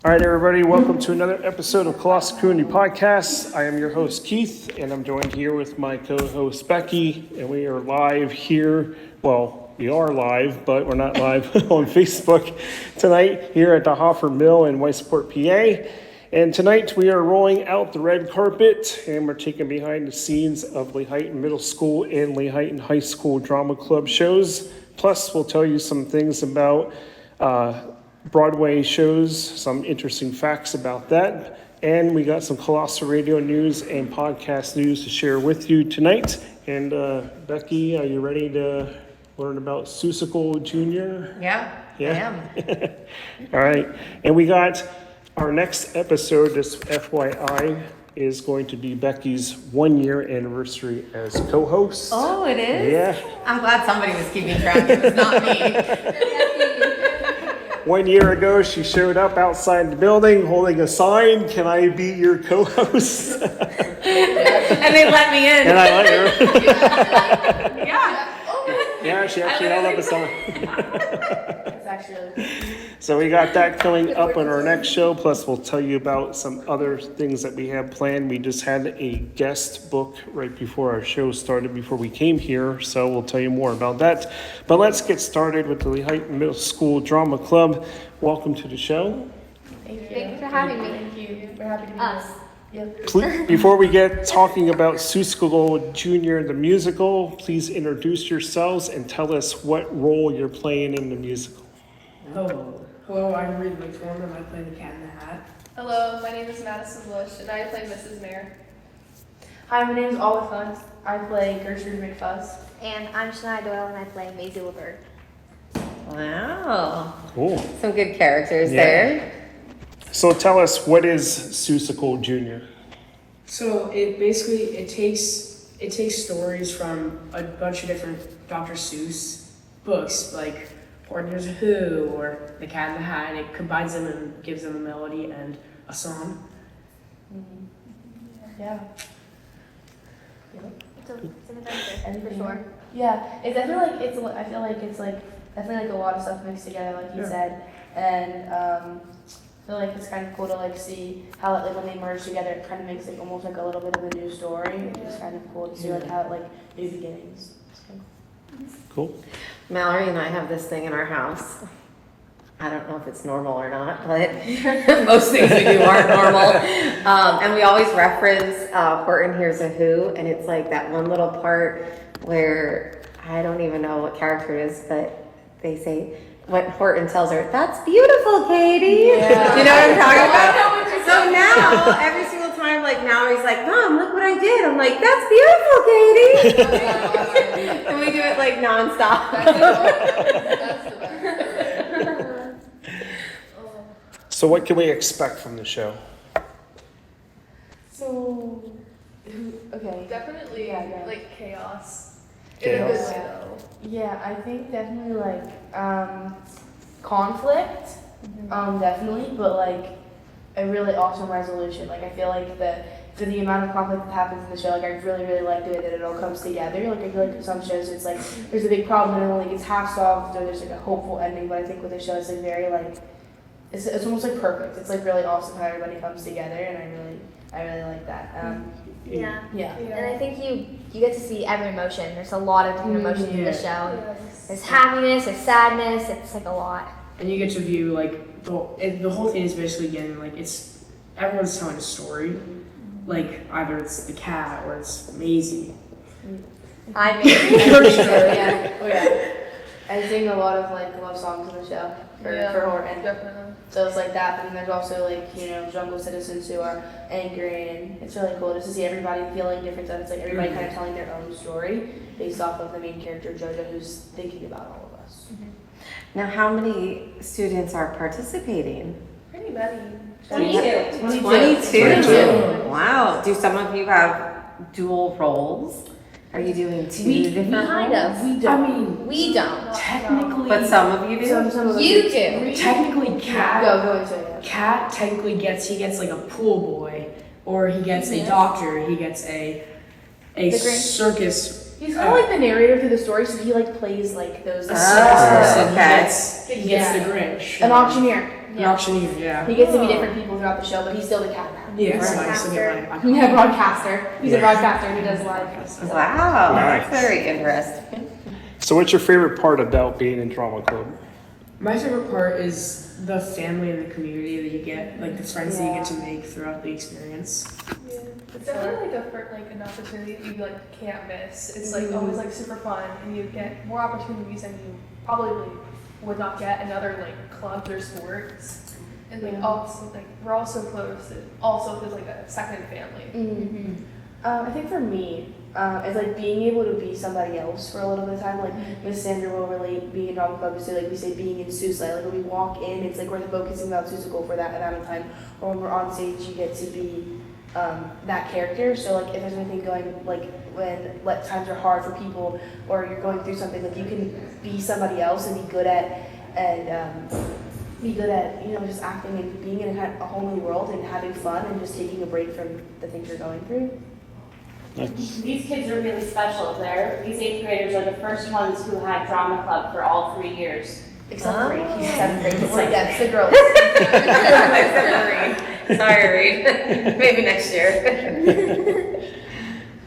All right, everybody, welcome to another episode of Colossal Community Podcast. I am your host, Keith, and I'm joined here with my co-host, Becky, and we are live here. Well, we are live, but we're not live on Facebook tonight here at the Hoffer Mill in Weissport, PA. And tonight we are rolling out the red carpet, and we're taking behind the scenes of Lehighton Middle School and Lehighton High School Drama Club shows. Plus, we'll tell you some things about Broadway shows, some interesting facts about that, and we got some Colossal Radio news and podcast news to share with you tonight. And Becky, are you ready to learn about Seussical Jr.? Yeah, I am. All right, and we got our next episode, this FYI, is going to be Becky's 1-year anniversary as co-host. Oh, it is? Yeah. I'm glad somebody was keeping track. It was not me. 1 year ago, she showed up outside the building holding a sign, "Can I be your co-host?" And they let me in. And I let her. Yeah. Yeah, she actually held up a sign. It's actually So we got that coming up on our next show. Plus, we'll tell you about some other things that we have planned. We just had a guest book right before our show started, before we came here. So we'll tell you more about that. But let's get started with the Lehighton Middle School Drama Club. Welcome to the show. Thank you for having me. Thank you. We're happy to be Us. Before we get talking about Seussical Jr. the musical, please introduce yourselves and tell us what role you're playing in the musical. Hello, I'm Reed McForm and I play the Cat in the Hat. Hello, my name is Madison Bush and I play Mrs. Mayor. Hi, my name is Olive Hunt. I play Gertrude McFuss. And I'm Shania Doyle and I play Maisie LeBird. Wow. Cool. Some good characters Yeah. there. So tell us, what is Seussical Jr.? So it basically takes stories from a bunch of different Dr. Seuss books, like Horton Hears a Who or The Cat in the Hat, and it combines them and gives them a melody and a song. Yeah. It's an adventure, for sure. Yeah, it's definitely like I feel like it's like definitely like a lot of stuff mixed together, like you said, and I feel like it's kind of cool to like see how like when they merge together, it kind of makes like almost like a little bit of a new story. It's kind of cool to see like how it like new beginnings. It's kind of Cool. Mallory and I have this thing in our house. I don't know if it's normal or not, but most things we do aren't normal. And we always reference Horton Hears a Who, and it's like that one little part where I don't even know what character it is, but they say, when Horton tells her, "That's beautiful, Katie." Yeah. You know what I'm talking about? So now, every single time, like now he's like, "Mom, look what I did." I'm like, "That's beautiful, Katie." And we do it like nonstop. That's the best. So what can we expect from the show? So, okay. Definitely Yeah. like chaos. Chaos. In a good way though. Yeah, I think definitely like conflict, definitely, but like a really awesome resolution. Like I feel like for the amount of conflict that happens in the show, like I really like the way that it all comes together. Like I feel like in some shows it's like there's a big problem and it only gets half solved, or there's like a hopeful ending. But I think with the show it's like very like it's almost like perfect. It's like really awesome how everybody comes together, and I really like that. Yeah. Yeah. And I think you get to see every emotion. There's a lot of different emotions in the show. Yes. There's happiness, there's sadness, it's like a lot. And you get to view like the whole thing is basically getting like everyone's telling a story, like either it's the cat or it's Maisie. I'm Yeah. Oh yeah. I sing a lot of like love songs in the show for Horton. Definitely. So it's like that, but then there's also like, jungle citizens who are angry, and it's really cool just to see everybody feeling different stuff. It's like everybody kind of telling their own story based off of the main character, Jojo, who's thinking about all of us. Now, how many students are participating? Pretty many. 22. 22. Wow. Do some of you have dual roles? Are you doing two different kind roles? of. We don't. We don't. Technically, But some of you do? Some of us You do. technically, Cat. Go into it. Cat technically gets like a pool boy, or he gets a doctor. He gets a Grinch. circus. He's kind of like the narrator through the story, so he like plays like those. A circus person. okay. He gets the Grinch. An auctioneer. An auctioneer, yeah. He gets to be different people throughout the show, but he's still the cat now. Yeah, so I still get my Yeah, broadcaster. He's a broadcaster who does live. Wow, Nice. that's very interesting. So what's your favorite part about being in drama club? My favorite part is the family and the community that you get, like the friends that you get to make throughout the experience. Yeah. It's definitely like an opportunity that you like can't miss. It's like always like super fun, and you get more opportunities than you probably would not get in other like clubs or sports. And like also like we're all so close. It also feels like a second family. I think for me, it's like being able to be somebody else for a little bit of time. Like Miss Sandra will relate being in drama club to like we say being in Susa. Like when we walk in, it's like we're focusing about Susical for that amount of time. Or when we're on stage, you get to be that character. So like if there's anything going like when times are hard for people or you're going through something, like you can be somebody else and be good at just acting and being in a whole new world and having fun and just taking a break from the things you're going through. These kids are really special. These 8th graders are the first ones who had drama club for all 3 years. Except Reed, he's 7th grade. It's like that's the girls. Sorry, Reed. Maybe next year.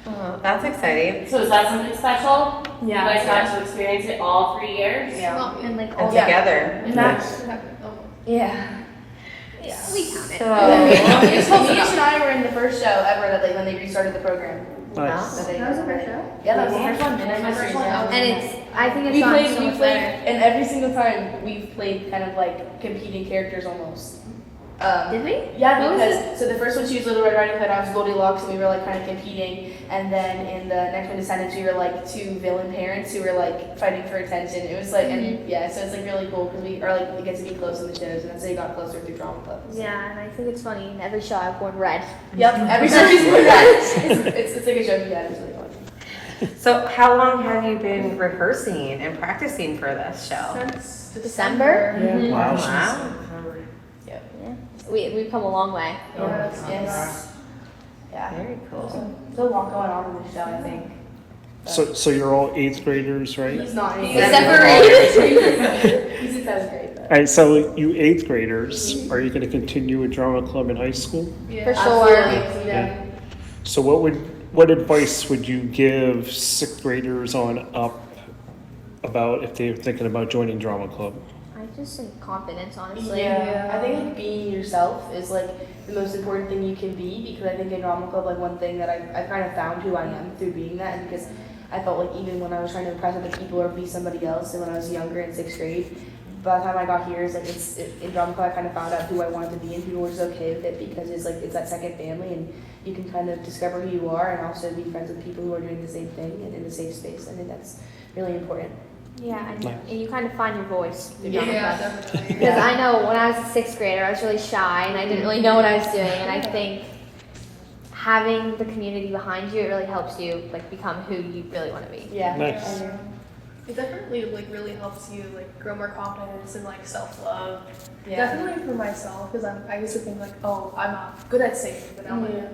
Oh, that's exciting. So is that something special? Yeah. You guys got to experience it all 3 years? Yeah. And like And all together. Nice. Yeah. we count it. So, Manish and I were in the first show ever that they when they restarted the program. Nice. That was the first show? Yeah, that was the first one. And And I think it's we gotten played, so we much played, better. and every single time we've played kind of like competing characters almost. Did we? Yeah, What was because so the first one she was Little Red Riding Hood, I was Goldilocks, and we were like kind of competing. And then in the next one, Descendants, we were like 2 villain parents who were like fighting for attention. It was like, and yeah, so it's like really cool because we are like we get to be close in the shows, and that's how you got closer through drama clubs. Yeah, and I think it's funny. In every show, I've worn red. Yep, every series we got. It's like a joke. Yeah, it's really fun. so how long have you been rehearsing and practicing for this show? Since December? Yeah. Wow. Wow. We've come a long way. Yes. Yeah. Very cool. There's a lot going on in this show, I think. So you're all 8th graders, right? He's not. He's Except seventh for grade. He's in 7th grade. But. All right, so you 8th graders, are you going to continue with drama club in high school? Yeah. For sure. Absolutely, yeah. So what advice would you give 6th graders on up about if they're thinking about joining drama club? I just think confidence, honestly. Yeah, I think like being yourself is like the most important thing you can be because I think in drama club like one thing that I kind of found who I am through being that and because I felt like even when I was trying to impress other people or be somebody else and when I was younger in 6th grade, by the time I got here, it's like in drama club I kind of found out who I wanted to be and people were just okay with it because it's that second family and you can kind of discover who you are and also be friends with people who are doing the same thing and in a safe space. I think that's really important. Yeah, and, Nice. and you kind of find your voice. Yeah, definitely. Because I know when I was a 6th grader, I was really shy and I didn't really know what I was doing. And I think having the community behind you, it really helps you like become who you really want to be. Yeah. Nice. It definitely like really helps you like grow more confidence and like self-love. Yeah. Definitely for myself because I used to think like, oh, I'm not good at singing, but now like,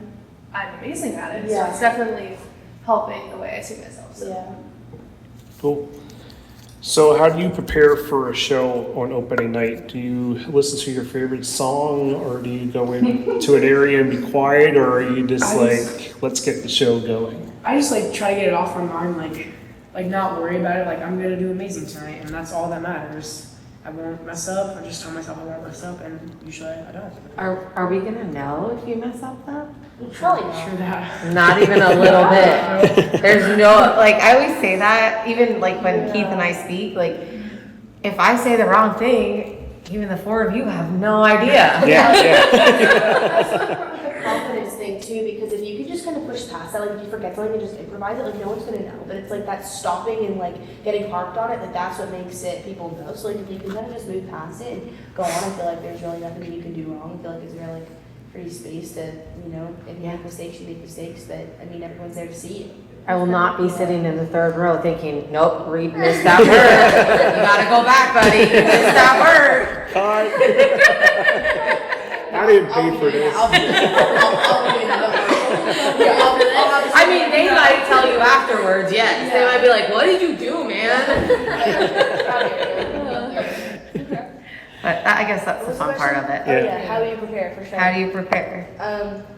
I'm amazing at it. Yeah. So it's definitely helping the way I see myself. So. Yeah. Cool. So how do you prepare for a show on opening night? Do you listen to your favorite song or do you go into an area and be quiet or are you just let's get the show going? I just like try to get it off my mind, like not worry about it. Like I'm gonna do amazing tonight, and that's all that matters. I won't mess up. I just tell myself I won't mess up, and usually I don't. Are we gonna know if you mess up though? Probably Sure that. Not even a little bit. There's no, like, I always say that, even like when Keith and I speak, like, if I say the wrong thing, even the 4 of you have no idea. Yeah. Confidence thing too, because if you can just kind of push past that, like if you forget something and just improvise it, like no one's gonna know. But it's like that stopping and like getting harped on it, like that's what makes it people know. So like if you can kind of just move past it and go on, I feel like there's really nothing that you can do wrong. I feel like it's really like free space to, you know, if you make mistakes, you make mistakes, but I mean everyone's there to see you. I will not be sitting in the 3rd row thinking, nope, Reed missed that word. You gotta go back, buddy. You missed that word. I didn't pay for this. I mean, they might tell you afterwards, yes. They might be like, what did you do, man? But I guess that's the What was the fun part of question? it. Oh yeah, how do you prepare for show? How do you prepare?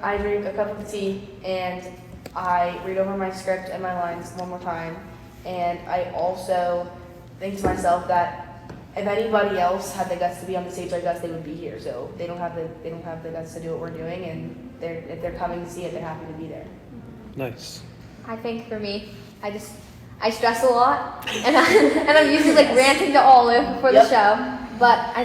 I drink a cup of tea and I read over my script and my lines one more time. And I also think to myself that if anybody else had the guts to be on the stage like us, they would be here. So they don't have the guts to do what we're doing, and if they're coming to see it, they're happy to be there. Nice. I think for me, I stress a lot, and I'm usually like ranting to Olive before the show. But I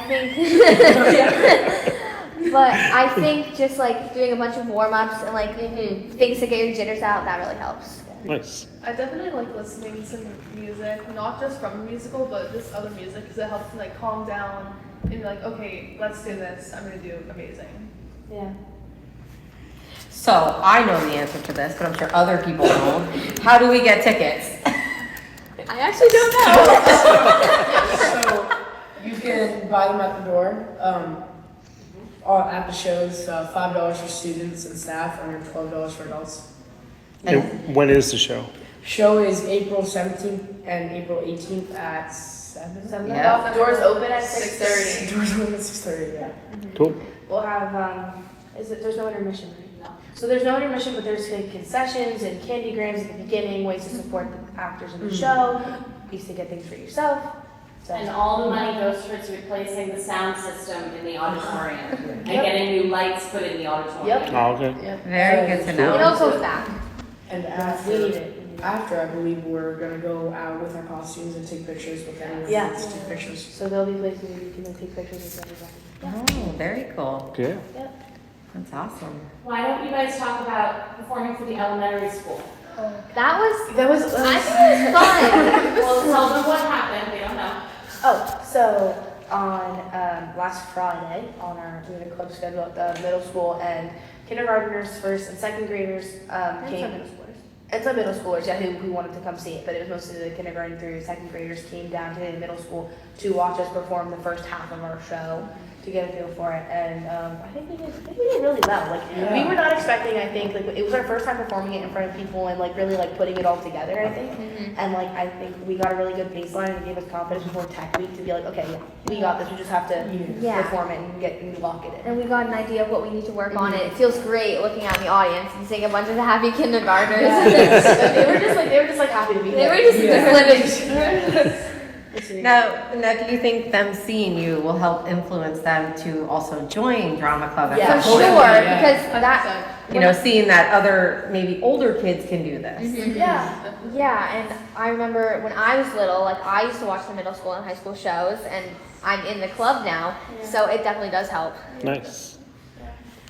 think, just like doing a bunch of warm ups and like things to get your jitters out, that really helps. Nice. I definitely like listening to music, not just from the musical, but just other music, because it helps me like calm down and be like, okay, let's do this. I'm gonna do amazing. Yeah. So I know the answer to this, but I'm sure other people don't. How do we get tickets? I actually don't know. So you can buy them at the door. At the shows, $5 for students and staff, and $12 for adults. And when is the show? Show is April 17th and April 18th at 7. 7 Yeah. o'clock. Doors open at 6:30. Doors open at 6:30. Yeah. Cool. We'll have there's no intermission, right? No. So there's no intermission, but there's like concessions and candygrams at the beginning, ways to support the actors in the show, ways to get things for yourself. So And all the money goes towards replacing the sound system in the auditorium and getting new lights put in the auditorium. Yep. Oh, okay. Very good to It know. all goes back. And we need after, it. after I believe we're gonna go out with our costumes and take pictures with anyone who Yeah. wants to take pictures. So there'll be places where you can take pictures with everybody. Oh, very cool. Good. That's awesome. Why don't you guys talk about performing for the elementary school? That was That was. I think it was fun. Well, tell them what happened, they don't know. Oh, so on last Friday, we had a club schedule at the middle school, and kindergartners, first and second graders came. And some middle schoolers, yeah, who wanted to come see it, but it was mostly the kindergarten through second graders came down to the middle school to watch us perform the first half of our show to get a feel for it. And I think we did really well. Like we were not expecting. I think like it was our first time performing it in front of people and like really like putting it all together. I think, and like I think we got a really good baseline and it gave us confidence before Tech Week to be like, okay, yeah, we got this. We just have to Yeah. perform it and lock it in. And we got an idea of what we need to work on. It feels great looking out in the audience and seeing a bunch of happy kindergartners. they were just like happy to be They there. were just living. Now, do you think them seeing you will help influence them to also join drama club? At Yeah. For some sure, point? because 100%. that, You know, seeing that other maybe older kids can do this. Yeah. yeah, and I remember when I was little, like I used to watch the middle school and high school shows, and I'm in the club now, so it definitely does help. Nice.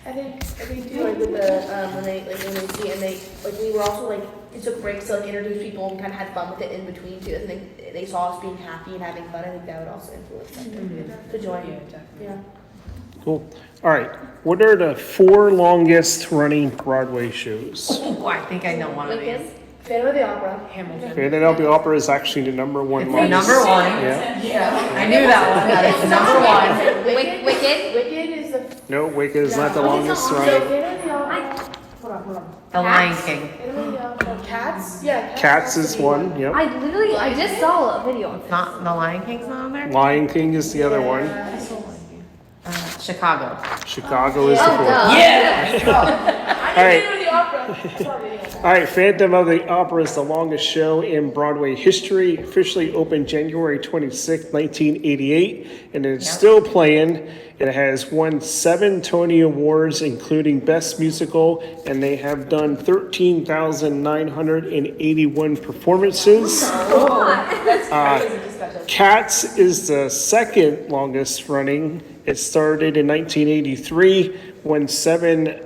I think too, like with the when they see it, and they like we were also like it took breaks to like introduce people and kind of had fun with it in between too. I think they saw us being happy and having fun. I think that would also influence them to join. Yeah. Cool. All right. What are the 4 longest running Broadway shows? Oh, I think I know one of these. Phantom of the Opera. Hamilton. Philadelphia Opera is actually the number 1 The longest. number one. Yeah. I knew that one. That is number one. Wicked? Wicked is the. No, Wicked is not the longest So running. Phantom of the Opera. Hold on. The Lion King. Phantom of the Opera. Cats. Yeah. Cats has is to be one. Yep. I just saw a video of it. Not the Lion King's not on there. Lion King is the other one. Chicago. Chicago is the Oh, 4th. duh. Yeah. All right. Phantom of the Opera. All right, Phantom of the Opera is the longest show in Broadway history. Officially opened January 26, 1988, and it's still playing. It has won 7 Tony Awards, including Best Musical, and they have done 13,981 performances. Cats is the second longest running. It started in 1983, won 7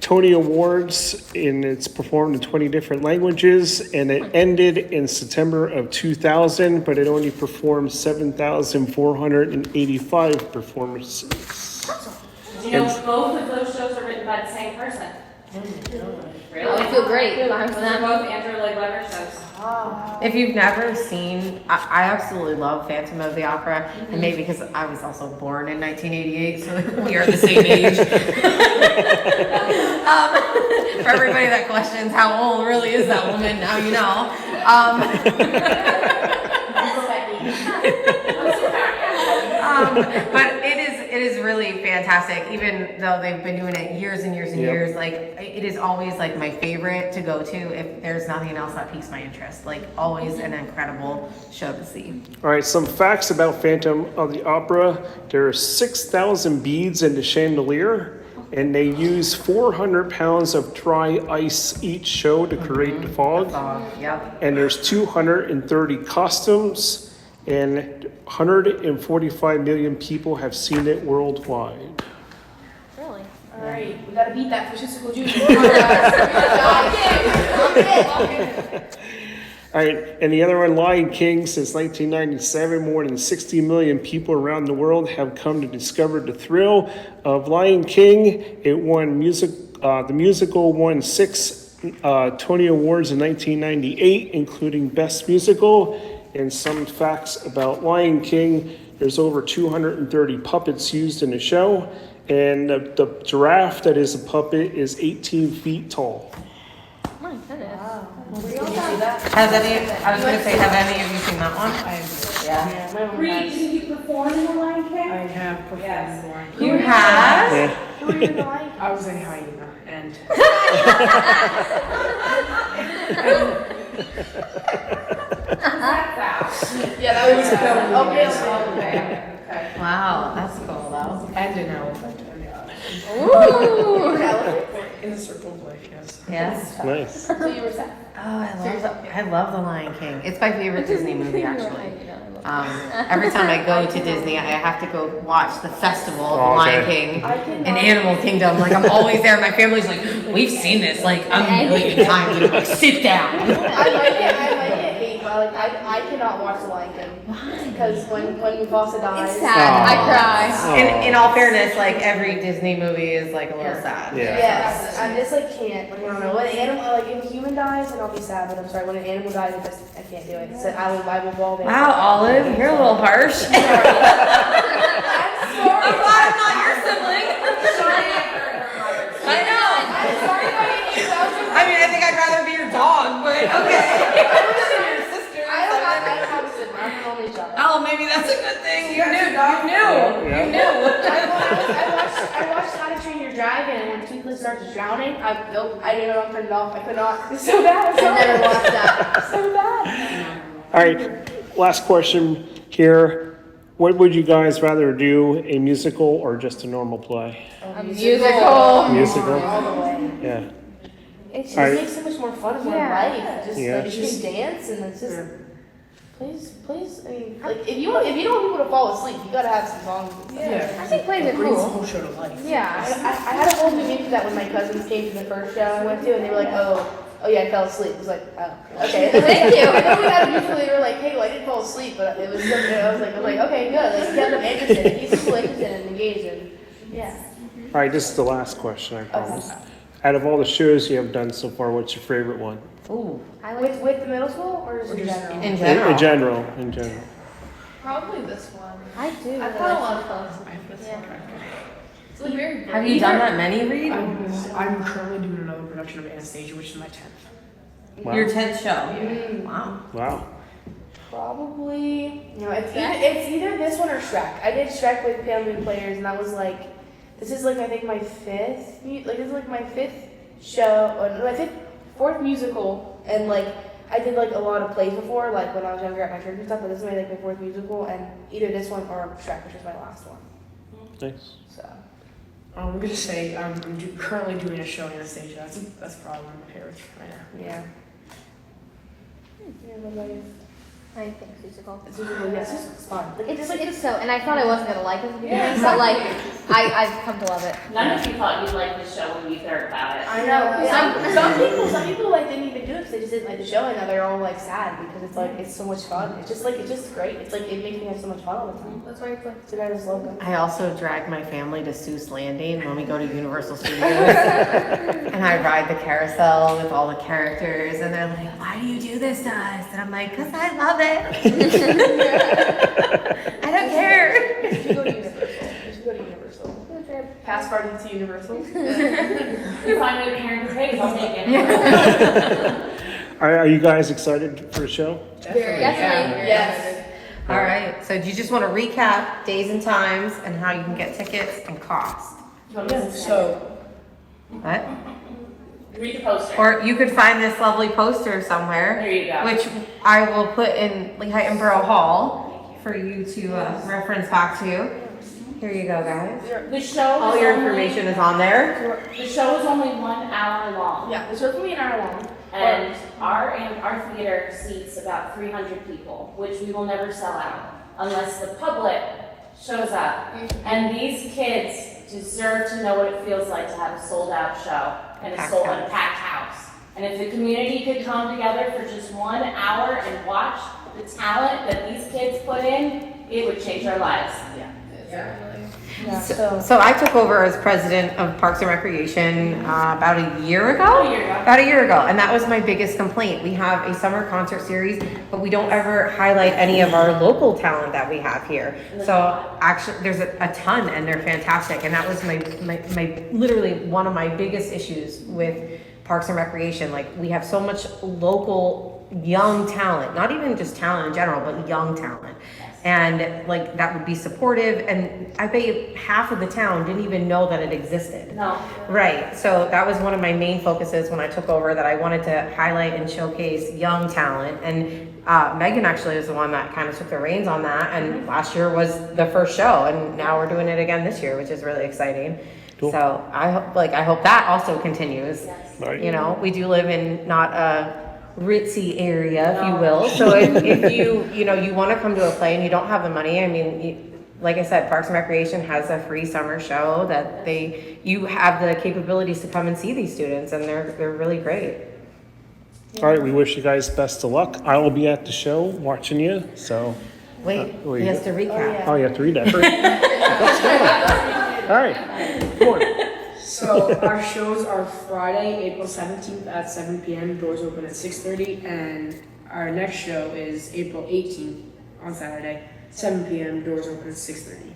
Tony Awards, and it's performed in 20 different languages, and it ended in September of 2000, but it only performed 7,485 performances. Do you know both of those shows are written by the same person? I Really? would feel great if I was They're them. both Andrew Lloyd Webber shows. If you've never seen, I absolutely love Phantom of the Opera, and maybe because I was also born in 1988, so we are the same age. For everybody that questions how old really is that woman, now you know. But it is really fantastic, even though they've been doing it years and years and Yep. years. Like, it is always like my favorite to go to if there's nothing else that piques my interest. Like, always an incredible show to see. All right, some facts about Phantom of the Opera. There are 6,000 beads in the chandelier, and they use 400 pounds of dry ice each show to create the fog. Yep. And there's 230 costumes, and 145 million people have seen it worldwide. Really? All right, we gotta beat that for Physical Junior. All right, and the other one, Lion King, since 1997, more than 60 million people around the world have come to discover the thrill of Lion King. It won the musical won 6 Tony Awards in 1998, including Best Musical. And some facts about Lion King: there's over 230 puppets used in the show, and the giraffe that is a puppet is 18 feet tall. My goodness. Has any, I was gonna say, have any of you seen that one? Yeah. Yeah, my mom Reed, has. did you perform in the Lion King? I have performed Yes. more. You have? Yeah. Who are you in the Lion King? I was a hyena, and Yeah, that was okay. Wow, that's cool though. and an elephant. Ooh. In the circle of life, yes. Yes. Nice. So you were sad. Oh, I love The Lion King. It's my favorite Disney movie, actually. Every time I go to Disney, I have to go watch the festival of The Oh, Lion okay. King and Animal Kingdom. Like, I'm always there. My family's like, we've seen this like a million times. And I'm like, sit down. I like it, but like I cannot watch The Lion King. Because when Mufasa dies. It's sad. I cry. Aw. In all fairness, like, every Disney movie is like a little sad. Yeah. Yes, I just like can't. Like, I don't know. When an animal, like if a human dies, then I'll be sad. But I'm sorry, when an animal dies, I can't do it. So I will bawl there. Wow, Olive, you're a little harsh. I'm glad I'm not your sibling. I know. I'm sorry if I didn't use that. I mean, I think I'd rather be your dog, but okay. Your sister. I don't have a sibling. I'm an only child. Oh, maybe that's a good thing. You knew. I watched How to Train Your Dragon, and when Toothless starts drowning, I didn't know how to turn it off. I could not. It's so bad. I never watched that. So bad. All right, last question here. What would you guys rather do, a musical or just a normal play? A musical. Musical? All the way. Yeah. It just All right. makes so much more fun of my Yeah. life. Just Yeah. like you can dance and it's just please. I mean, like if you don't want people to fall asleep, you gotta have some songs. And stuff. Yeah. I think plays are Brings the cool. whole show to life. Yeah. I had a whole new music that when my cousins came to the first show I went to, and they were like, oh yeah, I fell asleep. I was like, oh, okay. Thank you. And then we had a musical, they were like, hey, well, I didn't fall asleep, but it was something. I was like, okay, good. Like, you kept them interested. He's people interested and engaged, and yeah. All right, this is the last question, I promise. Out of all the shows you have done so far, what's your favorite one? Ooh. I like With the middle school or is it general? In In general. in general. Probably this one. I do. I've had a lot of fun. It's like very Have you done that many, Reed? I'm currently doing another production of Anastasia, which is my 10th. Wow. Your 10th show. Wow. Wow. Probably, it's either this one or Shrek. I did Shrek with Pale Players, and that was like, this is like I think my fifth, this is like my fifth show, or my fourth musical, and like I did like a lot of plays before, like when I was younger at my church and stuff. But this is my fourth musical, and either this one or Shrek, which is my last one. Nice. So I'm gonna say I'm currently doing a show in Anastasia. That's probably one of my favorites right now. yeah. Yeah, what about you? I think musical. It's usually it's fun. Like It's so, and I thought I wasn't gonna like it at the beginning, but like, I've come to love it. None of you thought you'd like the show when you heard about it. I know. Some people like didn't even do it because they just didn't like the show, and now they're all like sad because it's like it's so much fun. It's just great. It's like it makes me have so much fun all the time. That's why it's like It's a guy's logo. I also drag my family to Seuss Landing when we go to Universal Studios. And I ride the carousel with all the characters. And they're like, why do you do this to us? And I'm like, because I love it. I don't care. You should go to Universal. Pass party to Universal. You find a parent page, I'll take it. Are you guys excited for the show? Definitely. Yes. All right, so do you just want to recap days and times and how you can get tickets and cost? So, What? Read the poster. Or you could find this lovely poster somewhere. There you go. Which I will put in Lehighton Borough Hall for you to reference back to. Here you go, guys. The show All is your only- information is on there. The show is only 1 hour long. Yeah, this was gonna be an hour long. And our theater seats about 300 people, which we will never sell out unless the public shows up. And these kids deserve to know what it feels like to have a sold out show and a packed house. And if the community could come together for just 1 hour and watch the talent that these kids put in, it would change our lives. So I took over as president of Parks and Recreation about a year ago. About a year ago, and that was my biggest complaint. We have a summer concert series, but we don't ever highlight any of our local talent that we have here. So actually, there's a ton, and they're fantastic. And that was my literally one of my biggest issues with Parks and Recreation. Like, we have so much local young talent, not even just talent in general, but young talent. And like, that would be supportive, and I bet you half of the town didn't even know that it existed. No. Right, so that was one of my main focuses when I took over, that I wanted to highlight and showcase young talent. And Megan actually was the one that kind of took the reins on that, and last year was the first show, and now we're doing it again this year, which is really exciting. Cool. So I hope that also continues. Right. You know, we do live in not a ritzy area, if you will. So if you want to come to a play and you don't have the money, I mean, like I said, Parks and Recreation has a free summer show that you have the capabilities to come and see these students, and they're really great. All right, we wish you guys best of luck. I will be at the show watching you, so. Wait, where he you has to recap. Oh, you have to read that first. All right, come on. So our shows are Friday, April 17th at 7 p.m. Doors open at 6:30, and our next show is April 18th on Saturday, 7 p.m. Doors open at 6:30.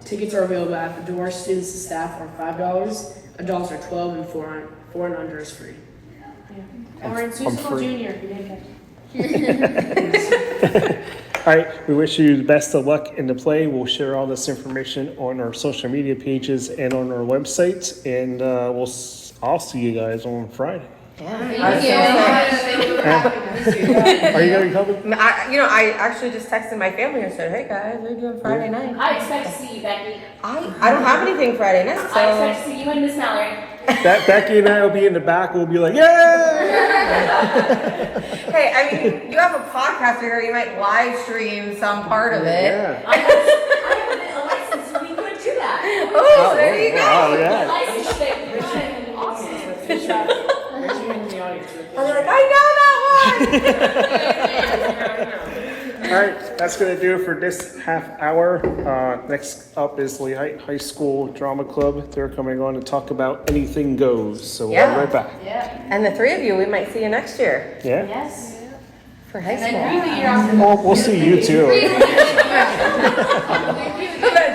Tickets are available at the door. Students and staff are $5. Adults are 12, and four and under is free. And we're in I'm Susical free. Junior, if you didn't catch. All right, we wish you the best of luck in the play. We'll share all this information on our social media pages and on our website, and I'll see you guys on Friday. Yeah. Thank you for having us. Are you gonna be coming? I actually just texted my family and said, "Hey guys, what are you doing Friday night?" I expect to see you, Becky. I don't have anything Friday night, I expect so to see you and Miss Mallory. Becky and I will be in the back. We'll be like, yeah. hey, I mean, you have a podcast here. You might live stream some part of it. Yeah. I have a license, so we could do that. Oh, there you go. Oh, The yeah. license that we should be awesome. Raise your hand in the audience. And they're like, I know that one. All right, that's gonna do it for this half hour. Next up is Lehighton High School Drama Club. They're coming on to talk about Anything Goes. So we'll Yeah. be right back. Yeah. And the three of you, we might see you next year Yeah. Yes. for high And school. then the year after. We'll see you too.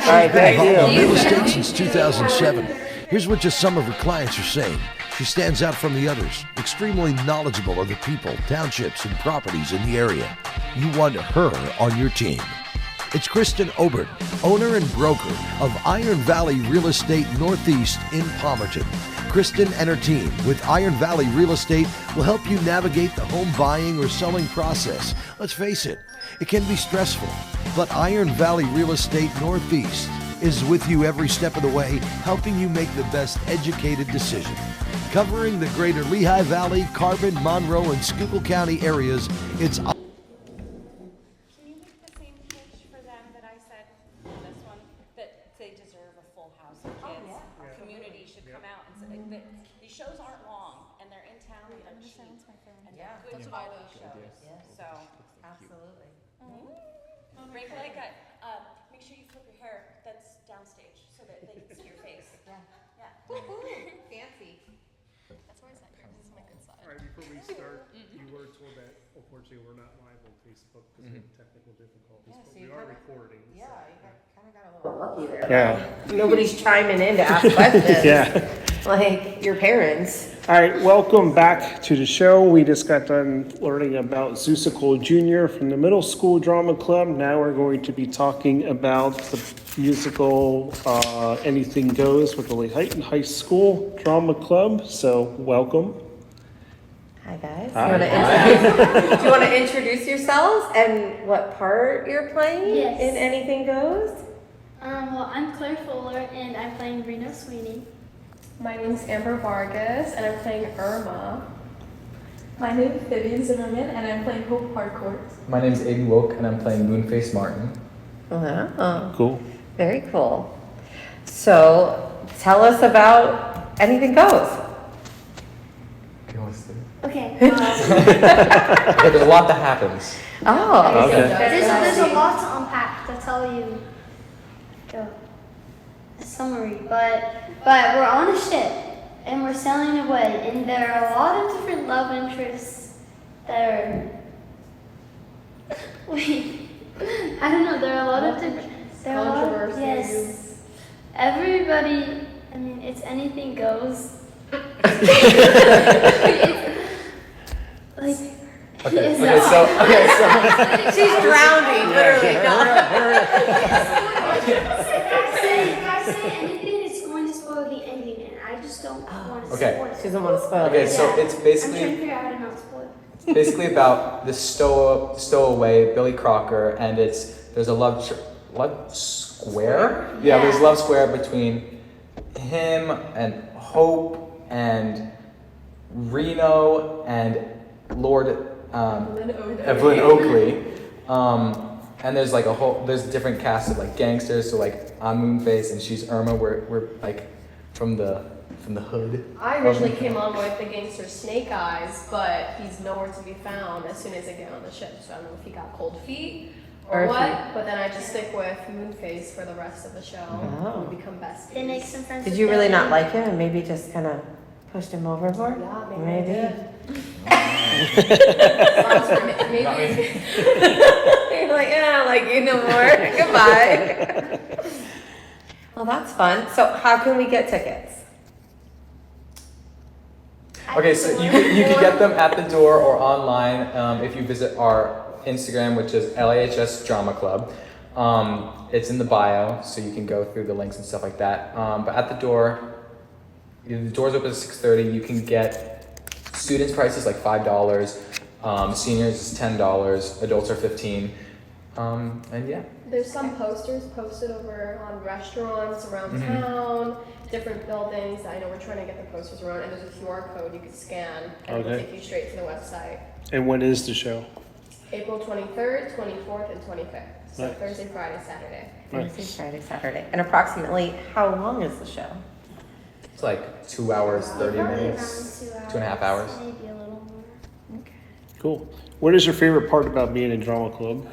All right, thank Hall you. real estate since 2007. Here's what just some of her clients are saying. She stands out from the others, extremely knowledgeable of the people, townships, and properties in the area. You want her on your team. It's Kristen Obert, owner and broker of Iron Valley Real Estate Northeast in Palmerton. Kristen and her team with Iron Valley Real Estate will help you navigate the home buying or selling process. Let's face it, it can be stressful, but Iron Valley Real Estate Northeast is with you every step of the way, helping you make the best educated decision. Covering the greater Lehigh Valley, Carbon, Monroe, and Schuylkill County areas, it's Can you make the same pitch for them that I said, this one, that they deserve a full house of kids? Our community should come out and say, that these shows aren't long, and they're in town, and they're cheap. And they're good quality shows, so. Absolutely. Break like a, make sure you flip your hair, that's downstage, so that they can see your face. Yeah. Fancy. That's where I said yours is my good side. All right, before we start, you were told that unfortunately we're not live on Facebook because of technical difficulties, Yeah, but so we you are got- recording. so- Yeah, you kind of got a little lucky there. Yeah. Nobody's chiming in to ask questions. Yeah. like your parents. All right, welcome back to the show. We just got done learning about Zeusical Jr. from the Middle School Drama Club. Now we're going to be talking about the musical Anything Goes with the Lehighton High School Drama Club. So welcome. Hi guys. Hi. Do you want to introduce yourselves and what part you're playing Yes. in Anything Goes? Well, I'm Claire Fuller, and I'm playing Reno Sweeney. My name's Amber Vargas, and I'm playing Irma. My name is Vivian Zimmerman, and I'm playing Hope Harcourt. My name is Aiden Woke, and I'm playing Moonface Martin. Wow. Cool. Very cool. So tell us about Anything Goes. Okay, let's do it. Okay. Okay, there's a lot that happens. Oh. Okay. There's a lot to unpack to tell you a summary, but we're on a ship and we're sailing away, and there are a lot of different love interests that are. Wait, I don't know. There are a lot of different. There are a lot of, Controversies. yes. Everybody. I mean, it's anything goes. It's, like. Okay, Yes. okay, so She's drowning, literally. If I say anything, it's going to spoil the ending, and I just don't want to Okay. spoil it. She doesn't want to spoil okay, it. so it's I'm trying to basically figure out how to not spoil it. basically about the stowaway Billy Crocker, and there's a love square. Yeah, there's love square between him and Hope and Reno and Lord Evelyn Oakley. And there's like there's different casts of like gangsters. So like I'm Moonface and she's Irma. We're like from the hood. I originally came on with the gangster Snake Eyes, but he's nowhere to be found as soon as I get on the ship. So I don't know if he got cold feet or what. But then I just stick with Moonface for the rest of the show. Oh. We become besties. They make some friends. Did with you really Billy. not like him and maybe just kind of pushed him overboard? Yeah, Maybe. Maybe. You're like, yeah, I don't like you no more. Goodbye. Well, that's fun. So how can we get tickets? Okay, so you can get them at the door or online if you visit our Instagram, which is LAHS Drama Club. It's in the bio, so you can go through the links and stuff like that. But at the doors open at 6:30. You can get students' prices like $5, seniors is $10, adults are $15, and yeah. There's some posters posted over on restaurants around town, different buildings. I know we're trying to get the posters around, and there's a QR code you can scan, and it'll take you straight to the website. And when is the show? April 23rd, 24th, and 25th. So Nice. Thursday, Friday, Saturday. Thursday, Friday, Saturday. And approximately how long is the show? It's like 2 hours, 30 Probably minutes, around 2.5 hours. Maybe a little more. Cool. What is your favorite part about being in drama club?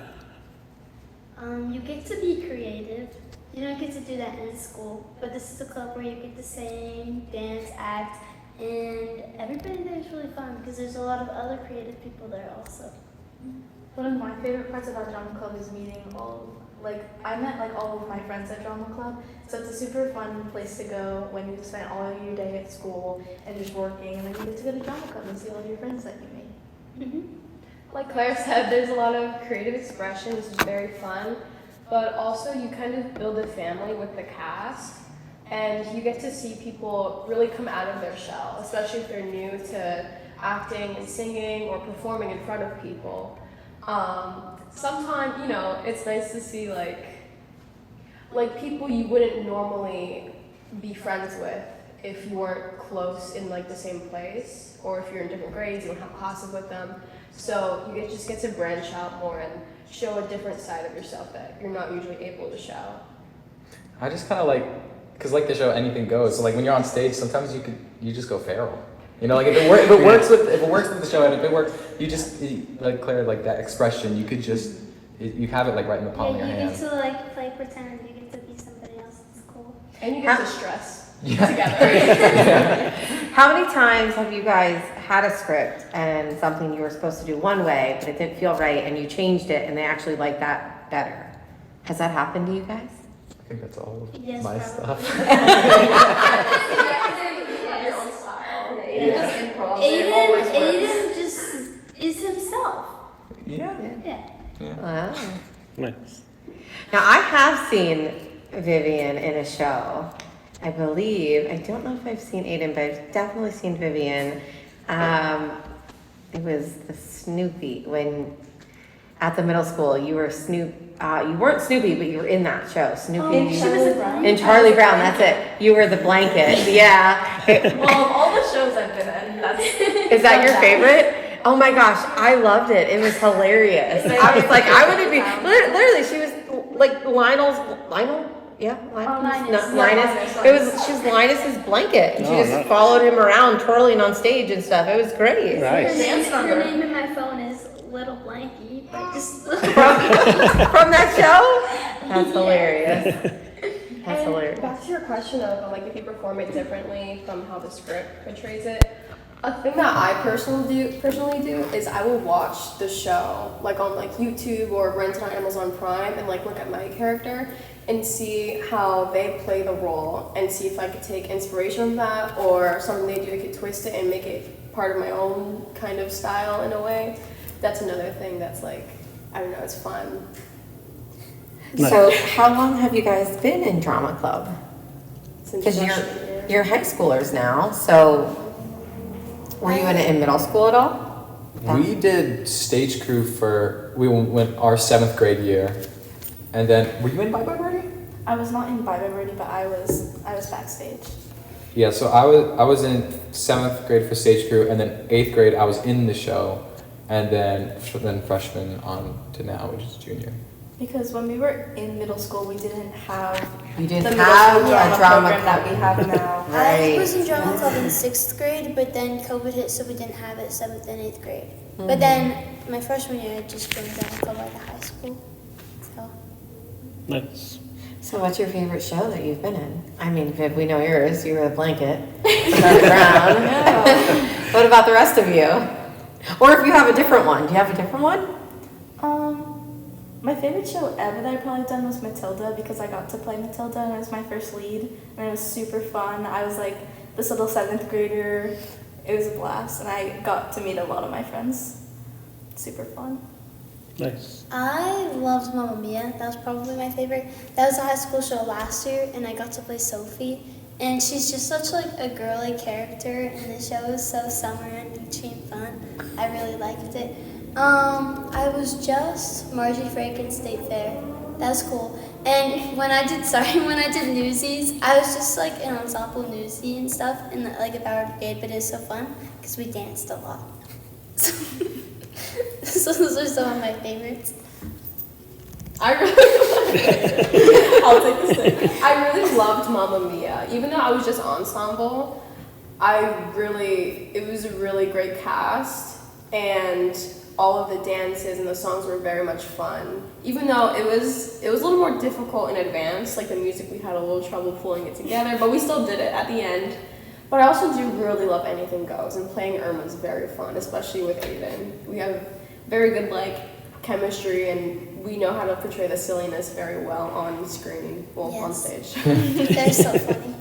You get to be creative. You don't get to do that in school, but this is a club where you get to sing, dance, act, and everybody there is really fun because there's a lot of other creative people there also. One of my favorite parts about Drama Club is meeting I met all of my friends at Drama Club, so it's a super fun place to go when you spend all of your day at school and just working, and then you get to go to Drama Club and see all of your friends that you made. Like Claire said, there's a lot of creative expression, which is very fun, but also you kind of build a family with the cast, and you get to see people really come out of their shell, especially if they're new to acting and singing or performing in front of people. Sometimes, it's nice to see like people you wouldn't normally be friends with if you weren't close in like the same place, or if you're in different grades, you don't have classes with them. So you just get to branch out more and show a different side of yourself that you're not usually able to show. I just kind of because like the show Anything Goes. So like when you're on stage, sometimes you just go feral. If it works with the show, and if it works, like Claire, like that expression, you could just you have it like right in the palm of your You hand. get to play pretend. You get to be somebody else. It's cool. And you get to stress Yeah. together. How many times have you guys had a script and something you were supposed to do one way, but it didn't feel right, and you changed it, and they actually liked that better? Has that happened to you guys? I think that's all of Yes, my probably. stuff. just improv. It always works. Aiden just is himself. Yeah. Yeah. Wow. Nice. Now, I have seen Vivian in a show. I believe, I don't know if I've seen Aiden, but I've definitely seen Vivian. It was the Snoopy, when at the middle school you were you weren't Snoopy, but you were in that show, Snoopy. In Charlie Brown, that's it. You were the blanket, yeah. Well, of all the shows I've been in, Is that your favorite? Oh my gosh, I loved it. It was hilarious. I was like, I wouldn't be, literally, she was like Lionel? Yeah, Linus. Linus. She was Linus's blanket. And she just followed him around, twirling on stage and stuff. It was great. Nice. Her name in my phone is Little Blanky. But just From that show? That's hilarious. That's hilarious. Back to your question of like if you perform it differently from how the script portrays it. A thing that I personally do is I will watch the show like on like YouTube or rent it on Amazon Prime and like look at my character and see how they play the role and see if I could take inspiration from that or something they do I could twist it and make it part of my own kind of style in a way. That's another thing that's like, I don't know, it's fun. So how long have you guys been in drama club? Because you're high schoolers now, so were you in it in middle school at all? We did stage crew we went our 7th grade year. And then, were you in Bye Bye Birdie? I was not in Bye Bye Birdie, but I was backstage. Yeah, so I was in 7th grade for stage crew, and then 8th grade I was in the show, and then freshman on to now, which is junior. Because when we were in middle school, we didn't have You didn't the middle have school a drama program that we have now. Right. I was in drama club in 6th grade, but then COVID hit, so we didn't have it 7th and 8th grade. But then my freshman year, I just joined drama club at the high school. So. Nice. So what's your favorite show that you've been in? I mean, Viv, we know yours. You were the blanket. Charlie Brown. What about the rest of you? Or if you have a different one. Do you have a different one? My favorite show ever that I probably done was Matilda because I got to play Matilda and it was my first lead and it was super fun. I was like this little 7th grader. It was a blast and I got to meet a lot of my friends. Super fun. Nice. I loved Mamma Mia. That was probably my favorite. That was a high school show last year, and I got to play Sophie. And she's just such like a girly character, and the show was so summer and beachy and fun. I really liked it. I was just Margie Franken State Fair. That was cool. And when I did Newsies, I was just like an ensemble newsie and stuff in like a Power Brigade, but it was so fun because we danced a lot. So those are some of my favorites. I'll take this thing. I really loved Mamma Mia. Even though I was just ensemble, it was a really great cast and all of the dances and the songs were very much fun. Even though it was a little more difficult in advance, like the music we had a little trouble pulling it together, but we still did it at the end. But I also do really love Anything Goes, and playing Irma is very fun, especially with Aiden. We have very good chemistry, and we know how to portray the silliness very well on screen, on stage. They're so funny.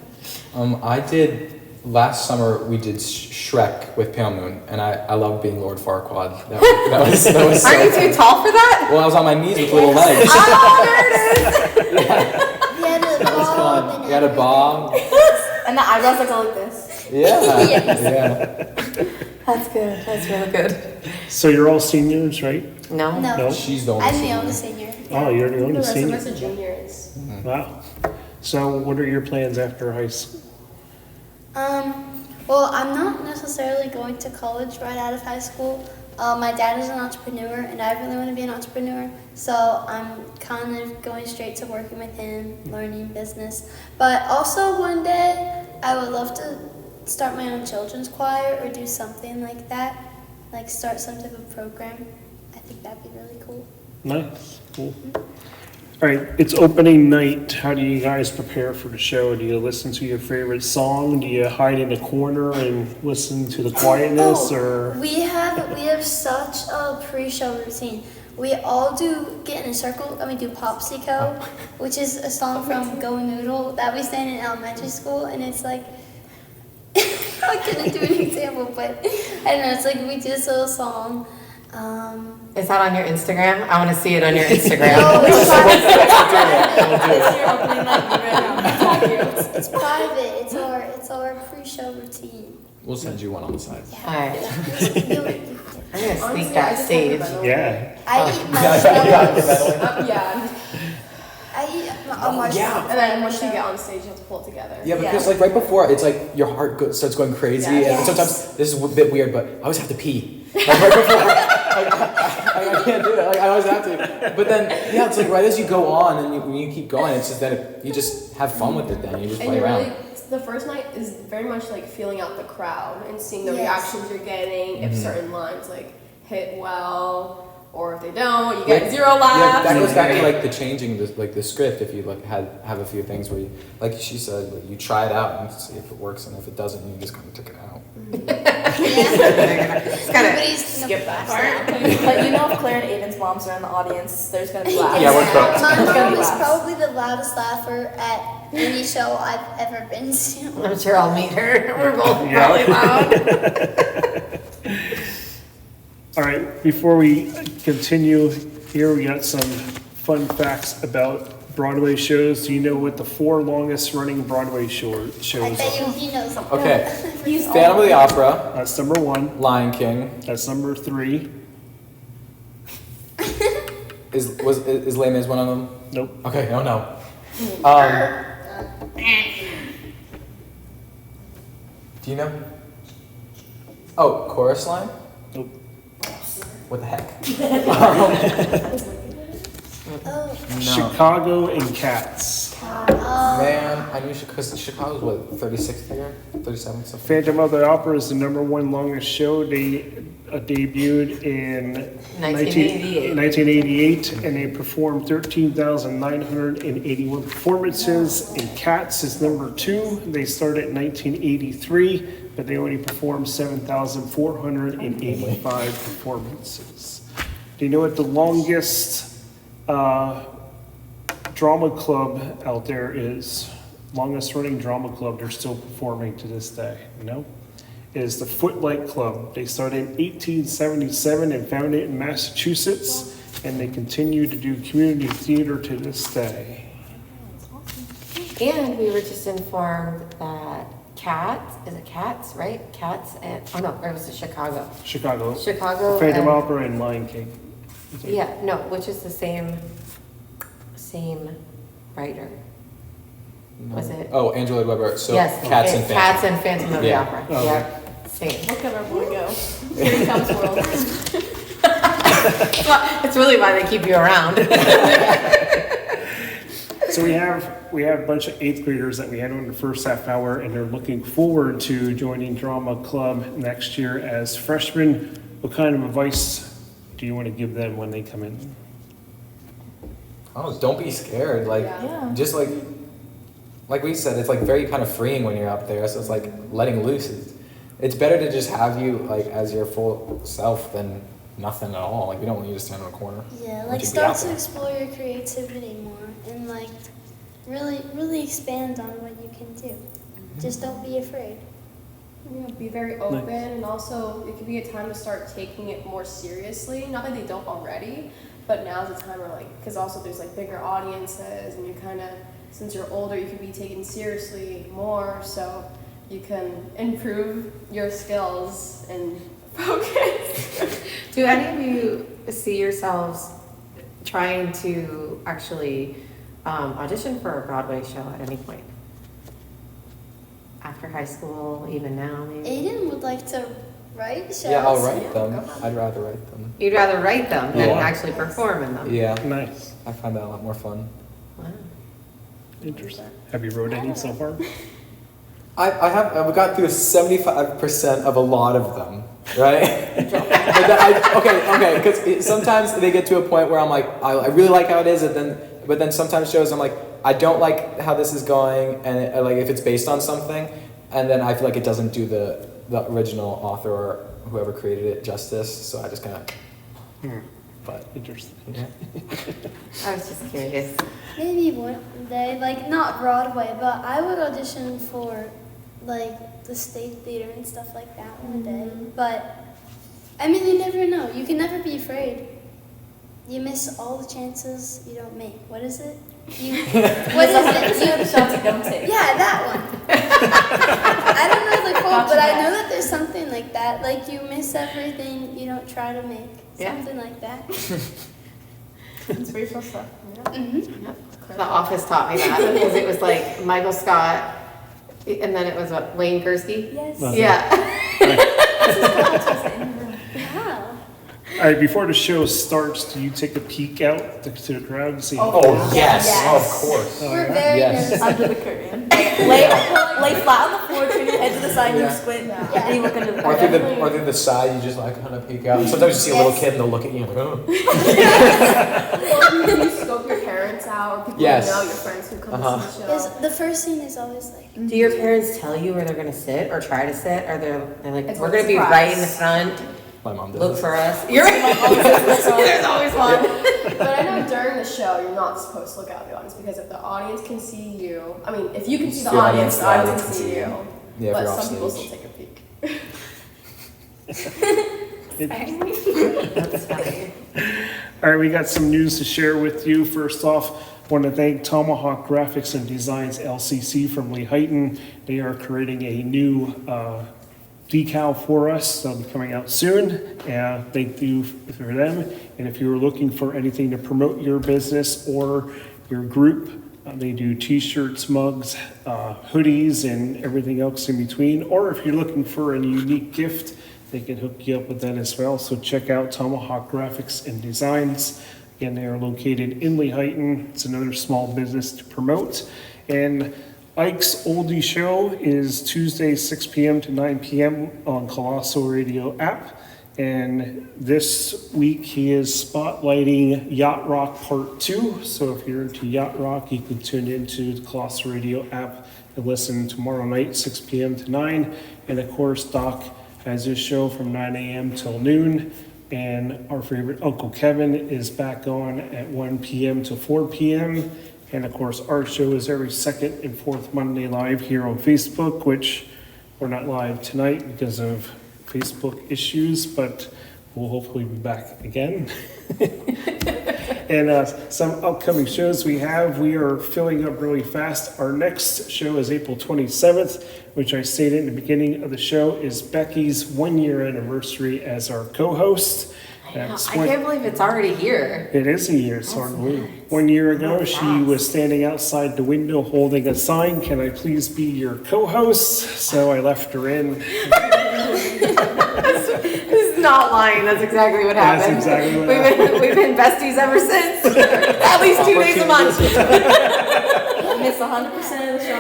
Last summer we did Shrek with Pale Moon, and I love being Lord Farquaad. That was so Are you too tall for that? Well, I was on my knees with little legs. Oh, there it is! That was fun. You had a bob. And the eyebrows that go like this. Yeah. Yeah. That's good. That's really good. So you're all seniors, right? No. No. She's the only I'm the senior. only senior. Oh, you're the The only rest of senior. us are juniors. Wow. So what are your plans after high school? Well, I'm not necessarily going to college right out of high school. My dad is an entrepreneur, and I really want to be an entrepreneur. So I'm kind of going straight to working with him, learning business. But also one day, I would love to start my own children's choir or do something like that, like start some type of program. I think that'd be really cool. Nice. Cool. All right, it's opening night. How do you guys prepare for the show? Do you listen to your favorite song? Do you hide in a corner and listen to the quietness, or? We have such a pre-show routine. We all get in a circle and we do Popsico, which is a song from Go Noodle that we sang in elementary school, and it's like I couldn't do an example, but I don't know. It's like we just a song. Is that on your Instagram? I want to see it on your Instagram. No, it's It's It's private. It's our pre-show routine. We'll send you one on the side. All right. You- I'm going to Honestly, sneak that I just stage. have Yeah. I eat marshmallows. Yeah. I eat a marshmallow. Yeah. And then once you get on stage, you have to pull it together. Yeah, because like right before, it's like your heart starts going crazy, and Yes. sometimes this is a bit weird, but I always have to pee. Like right before, I can't do it. Like I always have to. But then, yeah, it's like right as you go on and when you keep going, it's just that you just have fun with it. Then you just And play you're around. really, the first night is very much like feeling out the crowd and seeing the Yes. reactions you're getting. If Mhm. certain lines like hit well, or if they don't, you Like, get zero Yeah, laughs. that goes back to like the changing the script. If you like have a few things where you, like she said, like, you try it out and see if it works, and if it doesn't, you just kind of take it out. Everybody's Skip that But you know, if Claire and Aiden's moms are in the audience, there's gonna be laughs. Yeah, we're both. My There's gonna mom be is laughs. probably the loudest laugher at any show I've ever been to. I'm sure I'll meet her. We're both Yeah. probably loud. All right, before we continue, here we got some fun facts about Broadway shows. Do you know what the 4 longest running Broadway shows I bet are? you he knows. Okay, Phantom of the Opera, That's number 1. Lion King. That's number 3. Is Les Mis one of them? Nope. Okay, oh no. Do you know? Oh, Chorus Line? Nope. What the heck? Oh, No. Chicago and Cats. Man, I knew because Chicago's what, 36th year? 37th something? Phantom of the Opera is the number 1 longest show. They debuted in 1988, and they performed 13,981 performances. And Cats is number 2. They started in 1983, but they only performed 7,485 performances. Do you know what the longest drama club out there is? Longest running drama club, they're still performing to this day. No? It is the Footlight Club. They started in 1877 and founded in Massachusetts, and they continue to do community theater to this day. And we were just informed that Cats, is it Cats, right? Cats and, oh no, or was it Chicago? Chicago. Chicago Phantom and- Opera and Lion King. Yeah, no, which is the same writer. Was it? Oh, Andrew Lloyd Webber. So Yes, Cats and it's Phantom. Cats and Phantom of the Yeah. Opera. Oh, Yeah, same. Look at our boy go. Here he comes, world. It's really why they keep you around. So we have a bunch of 8th graders that we had on the first half hour, and they're looking forward to joining drama club next year as freshmen. What kind of advice do you want to give them when they come in? Oh, don't be scared. Like, Yeah. just like we said, it's like very kind of freeing when you're up there. So it's like letting loose. It's better to just have you like as your full self than nothing at all. Like we don't want you to stand in a corner. yeah, Want like you to be out start to there. explore your creativity more and like really expand on what you can do. Just don't be afraid. Yeah, be very open, and also it could be a time to start taking it more seriously. Not that they don't already, but now's the time where like, because also there's like bigger audiences, and you kind of, since you're older, you can be taken seriously more, so you can improve your skills and focus. Do any of you see yourselves trying to actually audition for a Broadway show at any point? After high school, even now, maybe? Aiden would like to write shows. Yeah, I'll write them. I'd rather write them. You'd rather write them than Yeah. actually perform in them? Yeah, Nice. I find that a lot more fun. Wow. Interesting. Have you wrote any so far? I've got through 75% of a lot of them, right? But then okay, because sometimes they get to a point where I'm like, I really like how it is, but then sometimes shows I'm like, I don't like how this is going, and like if it's based on something, and then I feel like it doesn't do the original author or whoever created it justice, so I just kind of. But interesting. Yeah. I was just curious. Maybe one day, like not Broadway, but I would audition for like the state theater and stuff like that one day. But I mean, you never know. You can never be afraid. You miss all the chances you don't make. What is it? What is it? The shots you don't take. Yeah, that one. I don't know the quote, but I know that there's something like that. Like you miss everything you don't try to make. Yeah. Something like that. Inspirational stuff. The Office taught me that because it was like Michael Scott, and then it was what, Wayne Kursky? Yes. Yeah. Wow. All right, before the show starts, do you take a peek out to the crowd and see? Oh, yes. Yes. Of course. We're very Yes. nervous. Under the curtain. lay flat on the floor, turn your head to the side, and you squint, and you look under the Or curtain. through the side, you just like kind of peek out. And sometimes you see a little kid and they'll look at you and like, oh. Or you scope your parents out, people Yes. you know, your friends who come to see the show. Yes, the first scene is always like, Do your parents tell you where they're gonna sit or try to sit? Or they're like, It's we're a gonna be surprise. right in the front, My mom does. look for us. You're there's always one. But I know during the show, you're not supposed to look out the audience because if the audience can see you, I mean, if you can see the audience can see you. Yeah, if But you're off some people stage. still take a peek. All right, we got some news to share with you. First off, I want to thank Tomahawk Graphics and Designs LCC from Lehighton. They are creating a new decal for us. They'll be coming out soon. Thank you for them. And if you're looking for anything to promote your business or your group, they do t-shirts, mugs, hoodies, and everything else in between. Or if you're looking for a unique gift, they can hook you up with that as well. So check out Tomahawk Graphics and Designs. Again, they are located in Lehighton. It's another small business to promote. And Ike's Oldie Show is Tuesday, 6 p.m. to 9 p.m. on Colossal Radio app. And this week he is spotlighting Yacht Rock Part 2. So if you're into Yacht Rock, you can tune into the Colossal Radio app and listen tomorrow night, 6 p.m. to 9. And of course, Doc has his show from 9 a.m. till noon. And our favorite Uncle Kevin is back on at 1 p.m. to 4 p.m. And of course, our show is every second and fourth Monday live here on Facebook, which we're not live tonight because of Facebook issues, but we'll hopefully be back again. And some upcoming shows we are filling up really fast. Our next show is April 27th, which I stated in the beginning of the show is Becky's 1-year anniversary as our co-host. I can't believe it's already here. It is a year, it's hard to believe. 1 year ago, she was standing outside the window holding a sign, "Can I please be your co-host?" So I left her in. This is not lying. That's exactly what happened. That's exactly what happened. We've been besties ever since. At least 2 days a month. Miss 100% of the show.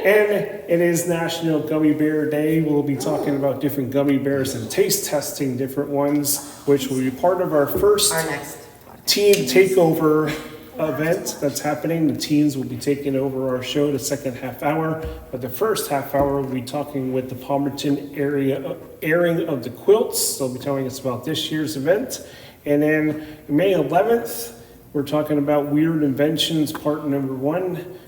And it is National Gummy Bear Day. We'll be talking about different gummy bears and taste testing different ones, which will be part of our first teen takeover event that's happening. The teens will be taking over our show the second half hour, but the first half hour we'll be talking with the Palmerton area airing of the quilts. They'll be telling us about this year's event. And then May 11th, we're talking about weird inventions, part number 1.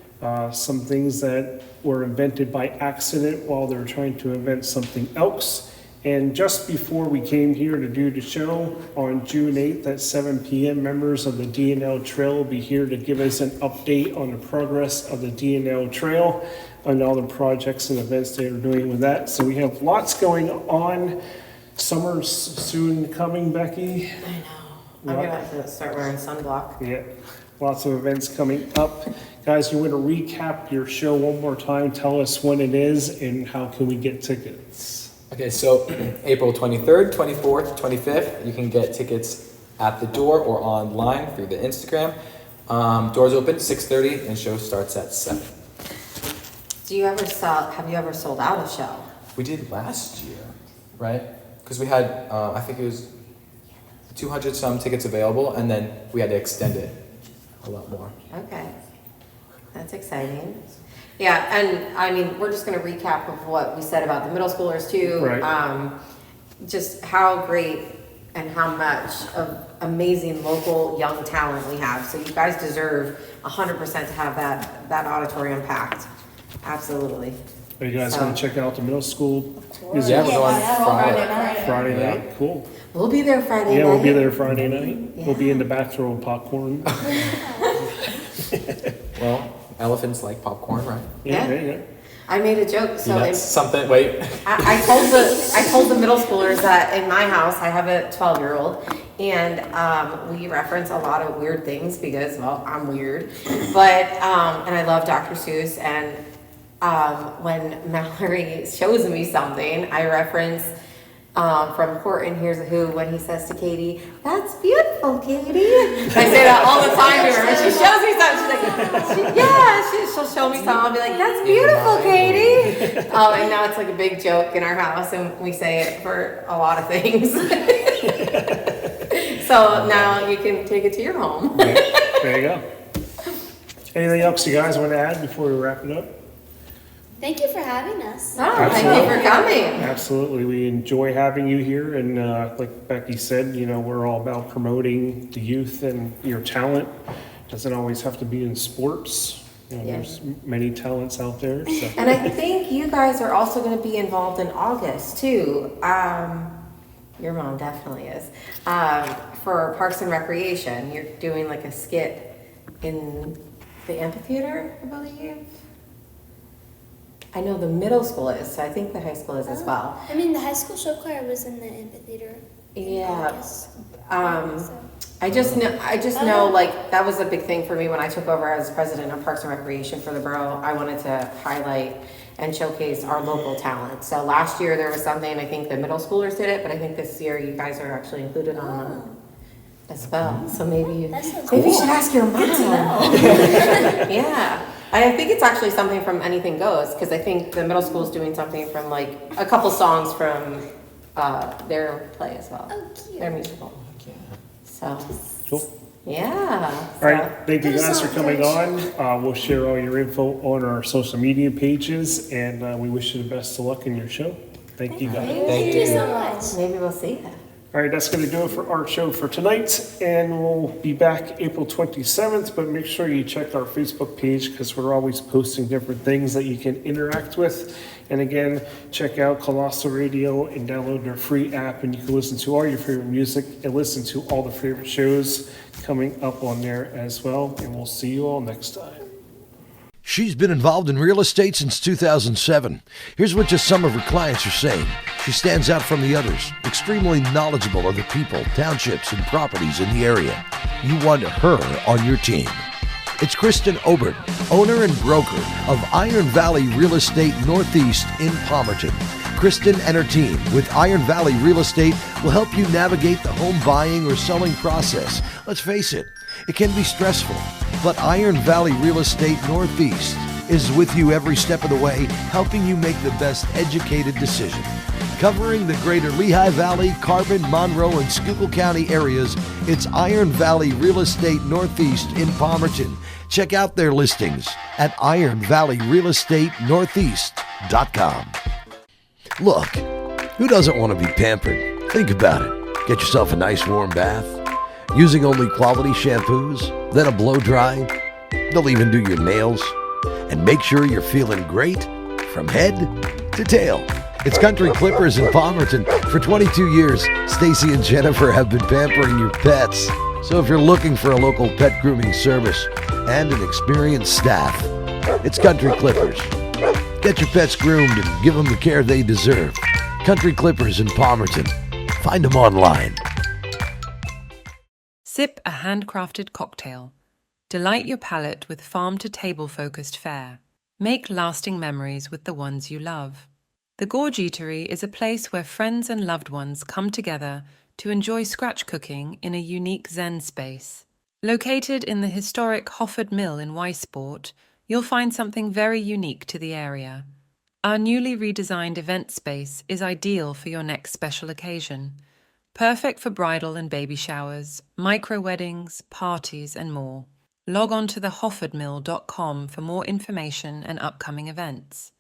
Some things that were invented by accident while they were trying to invent something else. And just before we came here to do the show on June 8th at 7 p.m., members of the DNL Trail will be here to give us an update on the progress of the DNL Trail and all the projects and events they are doing with that. So we have lots going on. Summer's soon coming, Becky. I know. I'm gonna have to start wearing sunblock. Yeah, lots of events coming up. Guys, you want to recap your show one more time? Tell us when it is and how can we get tickets? Okay, so April 23rd, 24th, 25th, you can get tickets at the door or online through the Instagram. Doors open 6:30 and show starts at 7. Have you ever sold out a show? We did last year, right? Because we had, I think it was 200 some tickets available, and then we had to extend it a lot more. Okay. That's exciting. Yeah, and I mean, we're just going to recap of what we said about the middle schoolers too. Right. Just how great and how much of amazing local young talent we have. So you guys deserve 100% to have that auditorium packed. Absolutely. Are you guys going to check out the middle school? Yeah, we're going Friday Yeah. night. Cool. We'll be there Friday Yeah, night. we'll be there Friday night. We'll be Yeah. in the back throwing popcorn. Well, elephants like popcorn, right? Yeah. I made a joke, so That's something. Wait. I told the middle schoolers that in my house I have a 12-year-old, and we reference a lot of weird things because, well, I'm weird, but and I love Dr. Seuss, and when Mallory shows me something, I reference from Horton Hears a Who when he says to Katie, "That's beautiful, Katie." I say that all the time to her. When she shows me something, she'll show me something. I'll be like, "That's beautiful, Katie." And now it's like a big joke in our house, and we say it for a lot of things. So now you can take it to your home. There you go. Anything else you guys want to add before we wrap it up? Thank you for having us. Oh, thank you for coming. Absolutely. We enjoy having you here. And like Becky said, we're all about promoting the youth and your talent. Doesn't always have to be in sports. There's many talents out there. So. And I think you guys are also going to be involved in August too. Your mom definitely is. For Parks and Recreation, you're doing like a skit in the amphitheater, I believe. I know the middle school is, so I think the high school is as well. I mean, the high school show choir was in the amphitheater. Yeah. I just know like that was a big thing for me when I took over as president of Parks and Recreation for the borough. I wanted to highlight and showcase our local talent. So last year there was something, I think the middle schoolers did it, but I think this year you guys are actually included on as well. So maybe you should ask your mom. Yeah. I think it's actually something from Anything Goes, because I think the middle school is doing something from like a couple songs from their play as well. Oh, cute. Their musical. So, Cool. yeah. All right. Thank you guys for coming on. We'll share all your info on our social media pages, and we wish you the best of luck in your show. Thank you guys. Thank you so much. Maybe we'll see you. All right, that's going to do it for our show for tonight, and we'll be back April 27th, but make sure you check our Facebook page because we're always posting different things that you can interact with. And again, check out Colossal Radio and download their free app, and you can listen to all your favorite music and listen to all the favorite shows coming up on there as well, and we'll see you all next time. She's been involved in real estate since 2007. Here's what just some of her clients are saying. She stands out from the others, extremely knowledgeable of the people, townships, and properties in the area. You want her on your team. It's Kristen Obert, owner and broker of Iron Valley Real Estate Northeast in Palmerton. Kristen and her team with Iron Valley Real Estate will help you navigate the home buying or selling process. Let's face it, it can be stressful, but Iron Valley Real Estate Northeast is with you every step of the way, helping you make the best educated decision. Covering the greater Lehigh Valley, Carbon, Monroe, and Schuylkill County areas, it's Iron Valley Real Estate Northeast in Palmerton. Check out their listings at ironvalleyrealestatenortheast.com. Look, who doesn't want to be pampered? Think about it. Get yourself a nice warm bath, using only quality shampoos, then a blow dry. They'll even do your nails. And make sure you're feeling great from head to tail. It's Country Clippers in Palmerton. For 22 years, Stacy and Jennifer have been pampering your pets. So if you're looking for a local pet grooming service and an experienced staff, it's Country Clippers. Get your pets groomed and give them the care they deserve. Country Clippers in Palmerton. Find them online. Sip a handcrafted cocktail. Delight your palate with farm-to-table focused fare. Make lasting memories with the ones you love. The Gorge Eatery is a place where friends and loved ones come together to enjoy scratch cooking in a unique Zen space. Located in the historic Hofford Mill in Weisport, you'll find something very unique to the area. Our newly redesigned event space is ideal for your next special occasion. Perfect for bridal and baby showers, micro-weddings, parties, and more. Log on to thehoffordmill.com for more information and upcoming events.